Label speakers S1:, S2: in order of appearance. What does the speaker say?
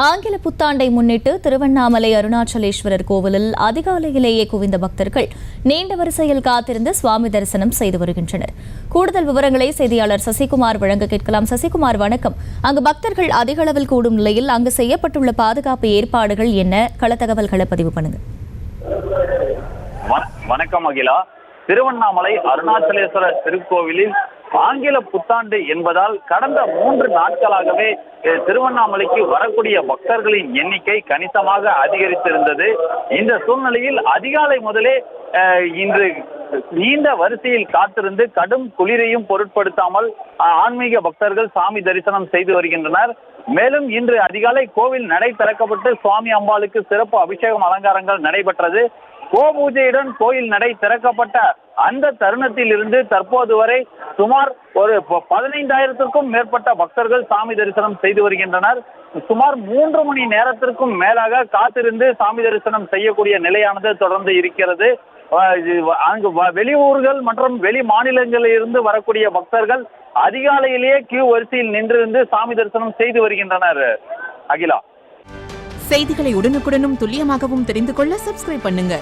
S1: ஆங்கில புத்தாண்டை முன்னிட்டு திருவண்ணாமலை அருணாச்சலேஸ்வரர் கோவிலில் அதிகாலையிலேயே குவிந்த பக்தர்கள் நீண்ட வரிசையில் காத்திருந்து சுவாமி தரிசனம் செய்து வருகின்றனர். கூடுதல் விவரங்களை செய்தியாளர் சசிகுமார் வழங்க கேட்கலாம். சசிகுமார், வணக்கம். அங்கு பக்தர்கள் அதிக அளவில் கூடும் நிலையில் அங்கு செய்யப்பட்டுள்ள பாதுகாப்பு ஏற்பாடுகள் என்ன? கள தகவல்களை பதிவு பண்ணுங்க.
S2: வணக்கம் அகிலா. திருவண்ணாமலை அருணாச்சலேஸ்வரர் திருக்கோவிலில் ஆங்கில புத்தாண்டு என்பதால் கடந்த 3 நாட்களாகவே திருவண்ணாமலைக்கு வரக்கூடிய பக்தர்களின் எண்ணிக்கை கணிசமாக அதிகரித்திருந்தது. இந்த சூழ்நிலையில் அதிகாலை முதலே இன்று நீண்ட வரிசையில் காத்திருந்து கடும் குளிரையும் பொருட்படுத்தாமல் ஆன்மீக பக்தர்கள் சாமி தரிசனம் செய்து வருகின்றனர். மேலும் இன்று அதிகாலை கோவில் நடை திறக்கப்பட்டு சுவாமி அம்பாளுக்கு சிறப்பு அபிஷேகம் அலங்காரங்கள் நடைபெற்றது. கோபூஜையுடன் கோயில் நடை திறக்கப்பட்ட அந்த தருணத்தில் இருந்து தற்போது வரை சுமார் ஒரு 15,000க்கும் மேற்பட்ட பக்தர்கள் சாமி தரிசனம் செய்து வருகின்றனர். சுமார் 3 மணி நேரத்திற்கும் மேலாக காத்திருந்து சாமி தரிசனம் செய்யக்கூடிய நிலையானது தொடர்ந்து இருக்கிறது. அங்கு வெளியூர்கள் மற்றும் வெளி மாநிலங்களில் இருந்து வரக்கூடிய பக்தர்கள் அதிகாலையிலேயே கியூ வரிசையில் நின்றிருந்து சாமி தரிசனம் செய்து வருகின்றனர். அகிலா,
S3: செய்திகளை உடனுக்குடனும் துல்லியமாகவும் தெரிந்து கொள்ள சப்ஸ்கிரைப் பண்ணுங்க.